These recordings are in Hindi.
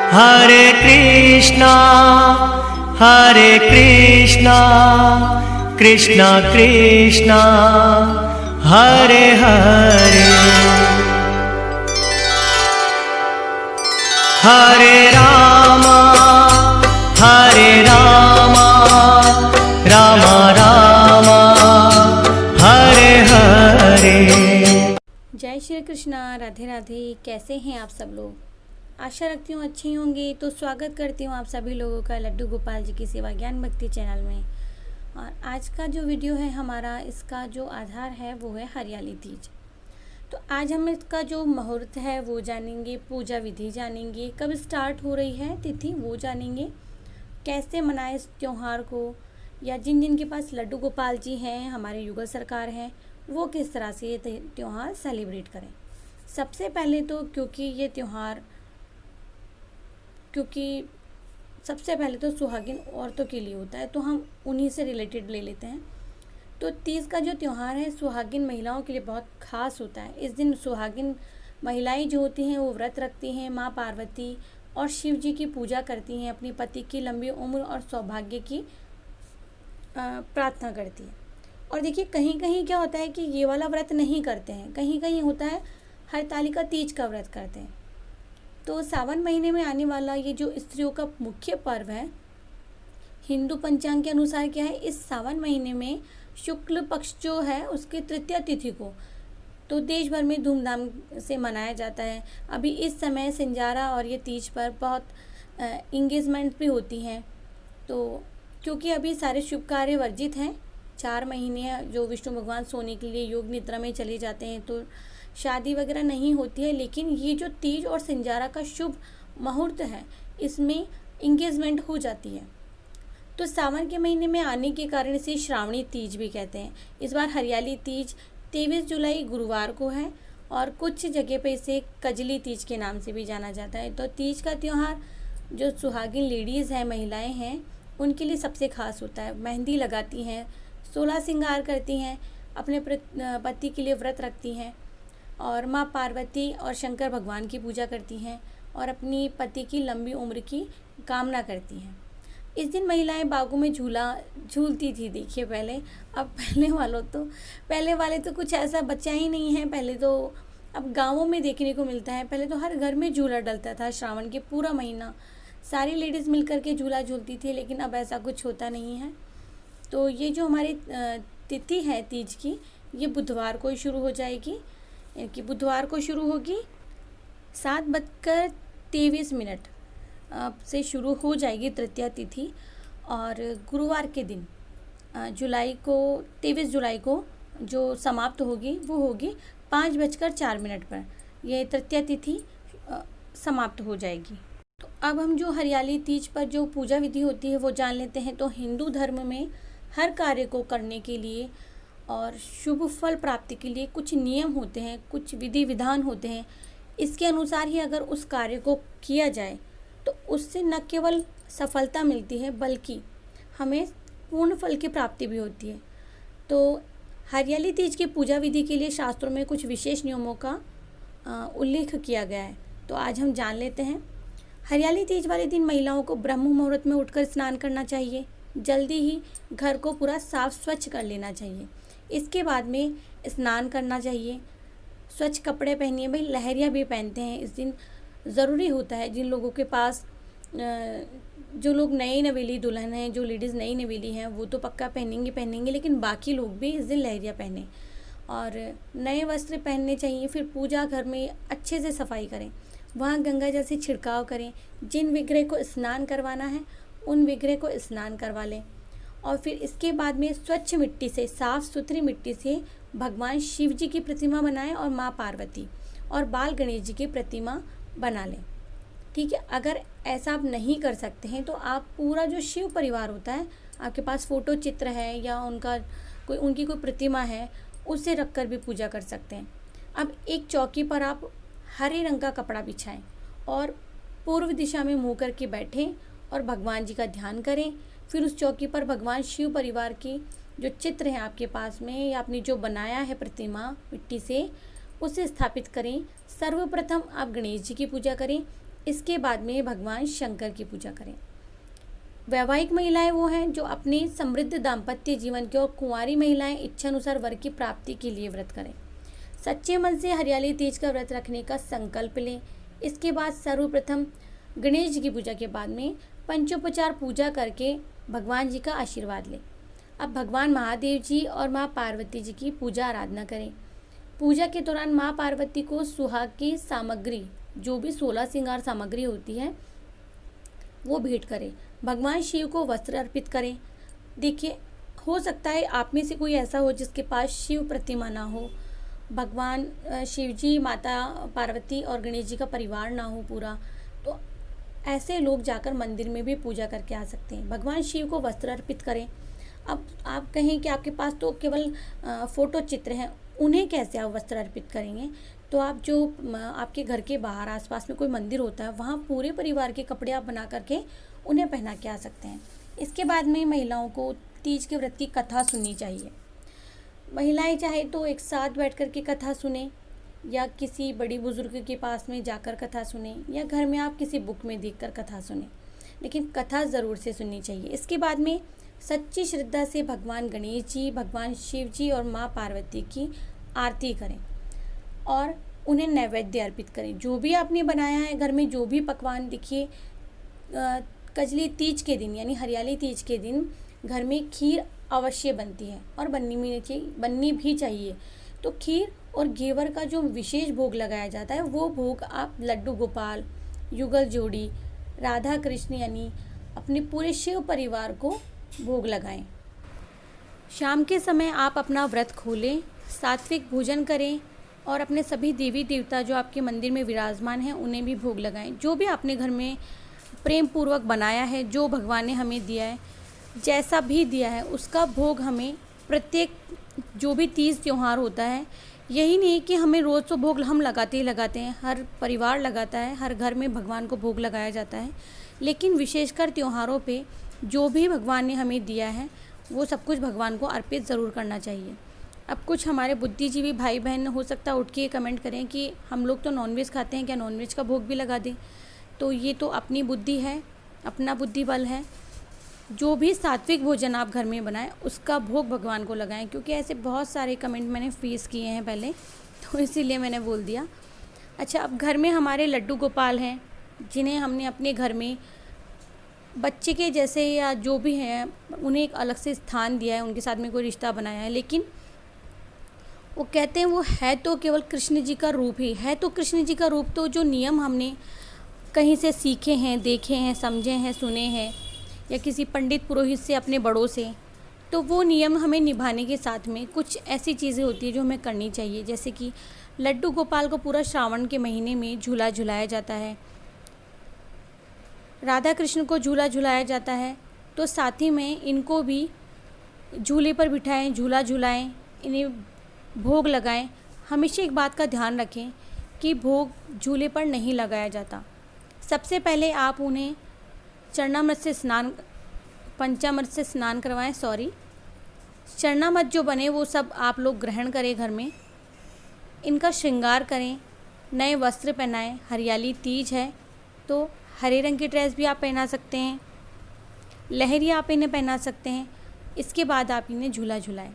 हरे कृष्णा कृष्णा कृष्णा हरे हरे, हरे राम राम राम हरे हरे। जय श्री कृष्णा, राधे राधे। कैसे हैं आप सब लोग? आशा रखती हूँ अच्छे होंगे। तो स्वागत करती हूँ आप सभी लोगों का लड्डू गोपाल जी की सेवा ज्ञान भक्ति चैनल में। और आज का जो वीडियो है हमारा, इसका जो आधार है वो है हरियाली तीज। तो आज हम इसका जो मुहूर्त है वो जानेंगे, पूजा विधि जानेंगे, कब स्टार्ट हो रही है तिथि वो जानेंगे, कैसे मनाएं इस त्यौहार को, या जिन जिन के पास लड्डू गोपाल जी हैं, हमारे युगल सरकार हैं, वो किस तरह से ये त्यौहार सेलिब्रेट करें। सबसे पहले तो क्योंकि सबसे पहले तो सुहागिन औरतों के लिए होता है, तो हम उन्हीं से रिलेटेड ले लेते हैं। तो तीज का जो त्यौहार है सुहागिन महिलाओं के लिए बहुत ख़ास होता है। इस दिन सुहागिन महिलाएं जो होती हैं वो व्रत रखती हैं, माँ पार्वती और शिव जी की पूजा करती हैं, अपने पति की लंबी उम्र और सौभाग्य की प्रार्थना करती हैं। और देखिए कहीं कहीं क्या होता है कि ये वाला व्रत नहीं करते हैं, कहीं कहीं होता है हरतालिका तीज का व्रत करते हैं। तो सावन महीने में आने वाला ये जो स्त्रियों का मुख्य पर्व है, हिंदू पंचांग के अनुसार क्या है, इस सावन महीने में शुक्ल पक्ष जो है उसकी तृतीया तिथि को तो देश भर में धूमधाम से मनाया जाता है। अभी इस समय सिंजारा और ये तीज पर बहुत इंगेजमेंट भी होती हैं। तो क्योंकि अभी सारे शुभ कार्य वर्जित हैं, 4 महीने जो विष्णु भगवान सोने के लिए योग निद्रा में चले जाते हैं, तो शादी वगैरह नहीं होती है। लेकिन ये जो तीज और सिंजारा का शुभ मुहूर्त है, इसमें इंगेजमेंट हो जाती है। तो सावन के महीने में आने के कारण इसे श्रावणी तीज भी कहते हैं। इस बार हरियाली तीज 23 जुलाई गुरुवार को है और कुछ जगह पे इसे कजली तीज के नाम से भी जाना जाता है। तो तीज का त्यौहार जो सुहागिन लेडीज़ हैं, महिलाएं हैं, उनके लिए सबसे खास होता है। मेहंदी लगाती हैं, 16 श्रृंगार करती हैं, अपने पति के लिए व्रत रखती हैं और माँ पार्वती और शंकर भगवान की पूजा करती हैं और अपनी पति की लंबी उम्र की कामना करती हैं। इस दिन महिलाएं बागों में झूलती थी। देखिए पहले, अब पहले वाले तो कुछ ऐसा बचा ही नहीं है। पहले तो अब गाँवों में देखने को मिलता है, पहले तो हर घर में झूला डलता था। श्रावण के पूरा महीना सारी लेडीज़ मिल कर के झूला झूलती थी, लेकिन अब ऐसा कुछ होता नहीं है। तो ये जो हमारी तिथि है तीज की, ये बुधवार को ही शुरू हो जाएगी, कि बुधवार को शुरू होगी 7:23 से शुरू हो जाएगी तृतीया तिथि। और गुरुवार के दिन 23 जुलाई को जो समाप्त होगी वो होगी 5:04 पर, ये तृतीया तिथि समाप्त हो जाएगी। तो अब हम जो हरियाली तीज पर जो पूजा विधि होती है वो जान लेते हैं। तो हिंदू धर्म में हर कार्य को करने के लिए और शुभ फल प्राप्ति के लिए कुछ नियम होते हैं, कुछ विधि विधान होते हैं। इसके अनुसार ही अगर उस कार्य को किया जाए तो उससे न केवल सफलता मिलती है बल्कि हमें पूर्ण फल की प्राप्ति भी होती है। तो हरियाली तीज की पूजा विधि के लिए शास्त्रों में कुछ विशेष नियमों का उल्लेख किया गया है। तो आज हम जान लेते हैं। हरियाली तीज वाले दिन महिलाओं को ब्रह्म मुहूर्त में उठकर स्नान करना चाहिए। जल्दी ही घर को पूरा साफ स्वच्छ कर लेना चाहिए। इसके बाद में स्नान करना चाहिए, स्वच्छ कपड़े पहनिए। भाई लहरिया भी पहनते हैं इस दिन, ज़रूरी होता है। जिन लोगों के पास जो लोग नई नवेली दुल्हन हैं, जो लेडीज़ नई नवेली हैं, वो तो पक्का पहनेंगे, लेकिन बाकी लोग भी इस दिन लहरिया पहने और नए वस्त्र पहनने चाहिए। फिर पूजा घर में अच्छे से सफाई करें, वहाँ गंगा जल से छिड़काव करें। जिन विग्रह को स्नान करवाना है उन विग्रह को स्नान करवा लें। और फिर इसके बाद में स्वच्छ मिट्टी से, साफ़ सुथरी मिट्टी से भगवान शिव जी की प्रतिमा बनाएं और माँ पार्वती और बाल गणेश जी की प्रतिमा बना लें। ठीक है, अगर ऐसा आप नहीं कर सकते हैं तो आप पूरा जो शिव परिवार होता है, आपके पास फ़ोटो चित्र है या उनकी कोई प्रतिमा है, उसे रख कर भी पूजा कर सकते हैं। अब एक चौकी पर आप हरे रंग का कपड़ा बिछाएं और पूर्व दिशा में मुँह करके बैठें और भगवान जी का ध्यान करें। फिर उस चौकी पर भगवान शिव परिवार की जो चित्र है आपके पास में, या आपने जो बनाया है प्रतिमा मिट्टी से, उसे स्थापित करें। सर्वप्रथम आप गणेश जी की पूजा करें। इसके बाद में भगवान शंकर की पूजा करें। वैवाहिक महिलाएं वो हैं जो अपने समृद्ध दाम्पत्य जीवन के, और कुंवारी महिलाएं इच्छानुसार वर की प्राप्ति के लिए व्रत करें। सच्चे मन से हरियाली तीज का व्रत रखने का संकल्प लें। इसके बाद सर्वप्रथम गणेश जी की पूजा के बाद में पंचोपचार पूजा करके भगवान जी का आशीर्वाद लें। अब भगवान महादेव जी और माँ पार्वती जी की पूजा आराधना करें। पूजा के दौरान माँ पार्वती को सुहाग की सामग्री, जो भी 16 श्रृंगार सामग्री होती है, वो भेंट करें। भगवान शिव को वस्त्र अर्पित करें। देखिए, हो सकता है आप में से कोई ऐसा हो जिसके पास शिव प्रतिमा ना हो, भगवान शिव जी, माता पार्वती और गणेश जी का परिवार ना हो पूरा, तो ऐसे लोग जाकर मंदिर में भी पूजा करके आ सकते हैं। भगवान शिव को वस्त्र अर्पित करें। अब आप कहें कि आपके पास तो केवल फ़ोटो चित्र हैं, उन्हें कैसे आप वस्त्र अर्पित करेंगे? तो आप जो आपके घर के बाहर आसपास में कोई मंदिर होता है, वहाँ पूरे परिवार के कपड़े आप बना करके उन्हें पहना के आ सकते हैं। इसके बाद में महिलाओं को तीज के व्रत की कथा सुननी चाहिए। महिलाएं चाहे तो एक साथ बैठ कर के कथा सुने, या किसी बड़ी बुजुर्ग के पास में जाकर कथा सुने, या घर में आप किसी बुक में देखकर कथा सुने, लेकिन कथा ज़रूर से सुननी चाहिए। इसके बाद में सच्ची श्रद्धा से भगवान गणेश जी, भगवान शिव जी और माँ पार्वती की आरती करें और उन्हें नैवेद्य अर्पित करें। जो भी आपने बनाया है घर में, जो भी पकवान, देखिए कजली तीज के दिन यानी हरियाली तीज के दिन घर में खीर अवश्य बनती है और बननी भी चाहिए। तो खीर और घेवर का जो विशेष भोग लगाया जाता है, वो भोग आप लड्डू गोपाल, युगल जोड़ी, राधा कृष्ण यानी अपने पूरे शिव परिवार को भोग लगाएं। शाम के समय आप अपना व्रत खोलें, सात्विक भोजन करें और अपने सभी देवी देवता जो आपके मंदिर में विराजमान हैं उन्हें भी भोग लगाएं। जो भी आपने घर में प्रेम पूर्वक बनाया है, जो भगवान ने हमें दिया है, जैसा भी दिया है, उसका भोग हमें प्रत्येक जो भी तीज त्यौहार होता है, यही नहीं कि हमें रोज़ तो भोग हम लगाते ही लगाते हैं, हर परिवार लगाता है, हर घर में भगवान को भोग लगाया जाता है, लेकिन विशेषकर त्योहारों पे जो भी भगवान ने हमें दिया है वो सब कुछ भगवान को अर्पित ज़रूर करना चाहिए। अब कुछ हमारे बुद्धिजीवी भाई बहन हो सकता है उठ के कमेंट करें कि हम लोग तो नॉनवेज खाते हैं, क्या नॉनवेज का भोग भी लगा दें? तो ये तो अपनी बुद्धि है, अपना बुद्धि बल है। जो भी सात्विक भोजन आप घर में बनाएं उसका भोग भगवान को लगाएं, क्योंकि ऐसे बहुत सारे कमेंट मैंने फेस किए हैं पहले, तो इसीलिए मैंने बोल दिया। अच्छा, अब घर में हमारे लड्डू गोपाल हैं जिन्हें हमने अपने घर में बच्चे के जैसे या जो भी हैं उन्हें एक अलग से स्थान दिया है, उनके साथ में कोई रिश्ता बनाया है, लेकिन वो कहते हैं वो है तो केवल कृष्ण जी का रूप ही है। तो कृष्ण जी का रूप तो जो नियम हमने कहीं से सीखे हैं, देखे हैं, समझे हैं, सुने हैं, या किसी पंडित पुरोहित से, अपने बड़ों से, तो वो नियम हमें निभाने के साथ में कुछ ऐसी चीज़ें होती है जो हमें करनी चाहिए। जैसे कि लड्डू गोपाल को पूरा श्रावण के महीने में झूला झुलाया जाता है, राधा कृष्ण को झूला झुलाया जाता है, तो साथ ही में इनको भी झूले पर बिठाएं, झूला झुलाएं, इन्हें भोग लगाएं। हमेशा एक बात का ध्यान रखें कि भोग झूले पर नहीं लगाया जाता। सबसे पहले आप उन्हें पंचामृत से स्नान करवाएं। चरणामृत जो बने वो सब आप लोग ग्रहण करें घर में। इनका श्रृंगार करें, नए वस्त्र पहनाएं। हरियाली तीज है तो हरे रंग की ड्रेस भी आप पहना सकते हैं, लहरिया आप इन्हें पहना सकते हैं। इसके बाद आप इन्हें झूला झुलाएं।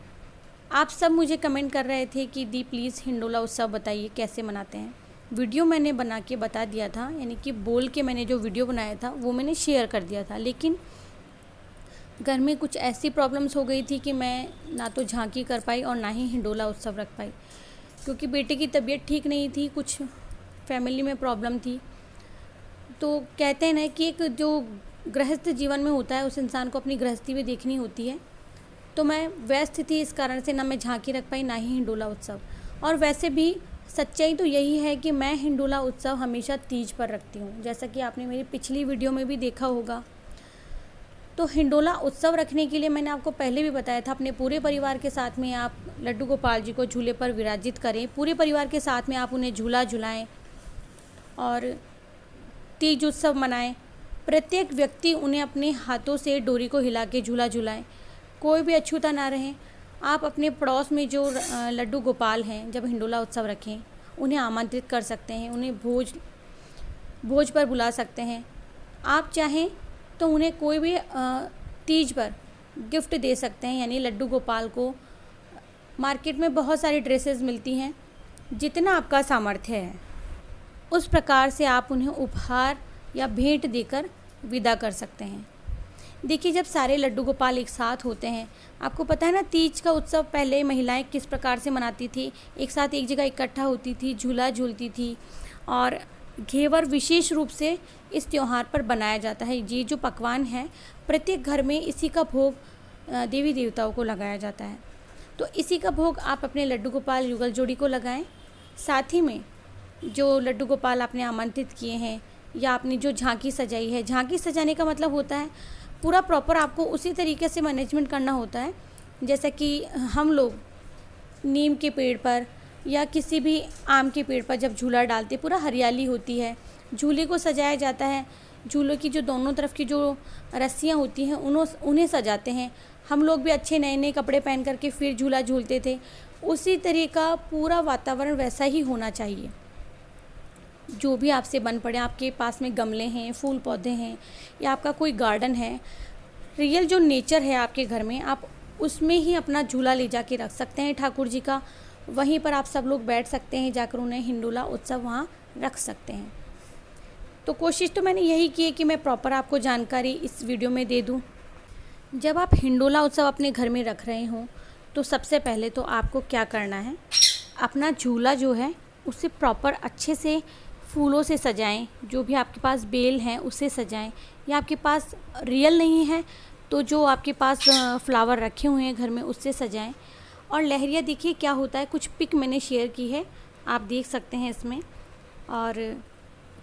आप सब मुझे कमेंट कर रहे थे कि दी प्लीज़ हिंडोला उत्सव बताइए कैसे मनाते हैं। वीडियो मैंने बना के बता दिया था, यानी कि बोल के मैंने जो वीडियो बनाया था वो मैंने शेयर कर दिया था, लेकिन घर में कुछ ऐसी प्रॉब्लम्स हो गई थी कि मैं ना तो झांकी कर पाई और ना ही हिंडोला उत्सव रख पाई, क्योंकि बेटे की तबीयत ठीक नहीं थी, कुछ फैमिली में प्रॉब्लम थी। तो कहते हैं ना कि एक जो गृहस्थ जीवन में होता है उस इंसान को अपनी गृहस्थी भी देखनी होती है। तो मैं व्यस्त थी, इस कारण से ना मैं झांकी रख पाई ना ही हिंडोला उत्सव। और वैसे भी सच्चाई तो यही है कि मैं हिंडोला उत्सव हमेशा तीज पर रखती हूँ, जैसा कि आपने मेरी पिछली वीडियो में भी देखा होगा। तो हिंडोला उत्सव रखने के लिए मैंने आपको पहले भी बताया था, अपने पूरे परिवार के साथ में आप लड्डू गोपाल जी को झूले पर विराजित करें, पूरे परिवार के साथ में आप उन्हें झूला झुलाएं और तीज उत्सव मनाएं। प्रत्येक व्यक्ति उन्हें अपने हाथों से डोरी को हिला के झूला झुलाएं, कोई भी अछूता ना रहे। आप अपने पड़ोस में जो लड्डू गोपाल हैं, जब हिंडोला उत्सव रखें उन्हें आमंत्रित कर सकते हैं, उन्हें भोज भोज पर बुला सकते हैं। आप चाहें तो उन्हें कोई भी तीज पर गिफ्ट दे सकते हैं, यानी लड्डू गोपाल को। मार्केट में बहुत सारी ड्रेसेस मिलती हैं, जितना आपका सामर्थ्य है उस प्रकार से आप उन्हें उपहार या भेंट देकर विदा कर सकते हैं। देखिए, जब सारे लड्डू गोपाल एक साथ होते हैं, आपको पता है ना, तीज का उत्सव पहले महिलाएं किस प्रकार से मनाती थी। एक साथ एक जगह इकट्ठा होती थी, झूला झूलती थी, और घेवर विशेष रूप से इस त्यौहार पर बनाया जाता है। ये जो पकवान है, प्रत्येक घर में इसी का भोग देवी देवताओं को लगाया जाता है। तो इसी का भोग आप अपने लड्डू गोपाल युगल जोड़ी को लगाएं। साथ ही में जो लड्डू गोपाल आपने आमंत्रित किए हैं या आपने जो झांकी सजाई है, झांकी सजाने का मतलब होता है पूरा प्रॉपर आपको उसी तरीके से मैनेजमेंट करना होता है जैसा कि हम लोग नीम के पेड़ पर या किसी भी आम के पेड़ पर जब झूला डालते, पूरा हरियाली होती है, झूले को सजाया जाता है। झूलों की जो दोनों तरफ की जो रस्सियाँ होती हैं उन्हें सजाते हैं। हम लोग भी अच्छे नए नए कपड़े पहन करके फिर झूला झूलते थे। उसी तरह का पूरा वातावरण वैसा ही होना चाहिए। जो भी आपसे बन पड़े, आपके पास में गमले हैं, फूल पौधे हैं या आपका कोई गार्डन है, रियल जो नेचर है आपके घर में, आप उसमें ही अपना झूला ले जाके रख सकते हैं ठाकुर जी का। वहीं पर आप सब लोग बैठ सकते हैं, जाकर उन्हें हिंडोला उत्सव वहाँ रख सकते हैं। तो कोशिश तो मैंने यही की है कि मैं प्रॉपर आपको जानकारी इस वीडियो में दे दूँ। जब आप हिंडोला उत्सव अपने घर में रख रहे हों तो सबसे पहले तो आपको क्या करना है, अपना झूला जो है उसे प्रॉपर अच्छे से फूलों से सजाएं। जो भी आपके पास बेल हैं उससे सजाएं, या आपके पास रियल नहीं है तो जो आपके पास फ्लावर रखे हुए हैं घर में उससे सजाएं। और लहरिया देखिए क्या होता है, कुछ पिक मैंने शेयर की है, आप देख सकते हैं इसमें। और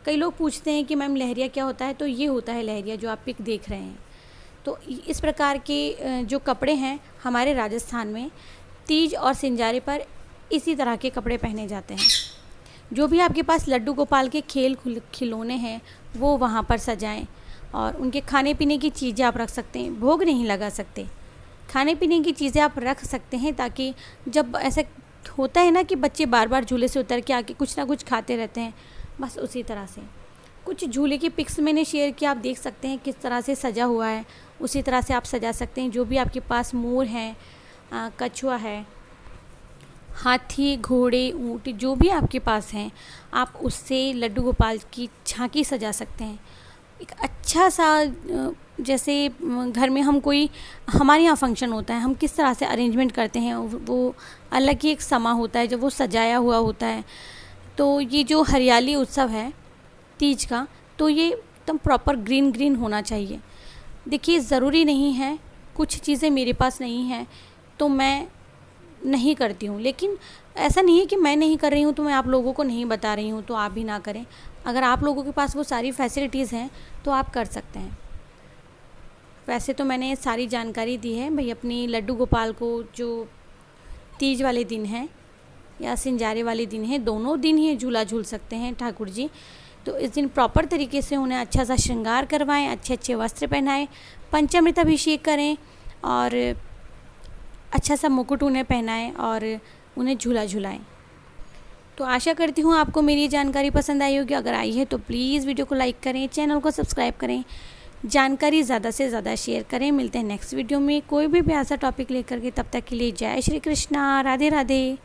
कई लोग पूछते हैं कि मैम लहरिया क्या होता है, तो ये होता है लहरिया जो आप पिक देख रहे हैं। तो इस प्रकार के जो कपड़े हैं हमारे राजस्थान में तीज और सिंजारे पर इसी तरह के कपड़े पहने जाते हैं। जो भी आपके पास लड्डू गोपाल के खिलौने हैं वो वहाँ पर सजाएं, और उनके खाने पीने की चीज़ें आप रख सकते हैं। भोग नहीं लगा सकते, खाने पीने की चीज़ें आप रख सकते हैं, ताकि जब ऐसा होता है ना कि बच्चे बार बार झूले से उतर के आके कुछ ना कुछ खाते रहते हैं, बस उसी तरह से कुछ झूले की पिक्स मैंने शेयर किया, आप देख सकते हैं किस तरह से सजा हुआ है। उसी तरह से आप सजा सकते हैं। जो भी आपके पास मोर है, कछुआ है, हाथी, घोड़े, ऊँट, जो भी आपके पास हैं, आप उससे लड्डू गोपाल की झांकी सजा सकते हैं। एक अच्छा सा, जैसे घर में हम कोई, हमारे यहाँ फंक्शन होता है, हम किस तरह से अरेंजमेंट करते हैं, वो अलग ही एक समा होता है जब वो सजाया हुआ होता है। तो ये जो हरियाली उत्सव है तीज का, तो ये एकदम प्रॉपर ग्रीन ग्रीन होना चाहिए। देखिए, ज़रूरी नहीं है, कुछ चीज़ें मेरे पास नहीं हैं तो मैं नहीं करती हूँ, लेकिन ऐसा नहीं है कि मैं नहीं कर रही हूँ तो मैं आप लोगों को नहीं बता रही हूँ तो आप भी ना करें। अगर आप लोगों के पास वो सारी फैसिलिटीज़ हैं तो आप कर सकते हैं। वैसे तो मैंने सारी जानकारी दी है भाई। अपनी लड्डू गोपाल को जो तीज वाले दिन है या सिंजारे वाले दिन है, दोनों दिन ही झूला झूल सकते हैं ठाकुर जी। तो इस दिन प्रॉपर तरीके से उन्हें अच्छा सा श्रृंगार करवाएं, अच्छे अच्छे वस्त्र पहनाएं, पंचामृत अभिषेक करें और अच्छा सा मुकुट उन्हें पहनाएं और उन्हें झूला झुलाएं। तो आशा करती हूँ आपको मेरी जानकारी पसंद आई होगी। अगर आई है तो प्लीज़ वीडियो को लाइक करें, चैनल को सब्सक्राइब करें, जानकारी ज़्यादा से ज़्यादा शेयर करें। मिलते हैं नेक्स्ट वीडियो में कोई भी ऐसा टॉपिक लेकर के। तब तक के लिए जय श्री कृष्णा, राधे राधे।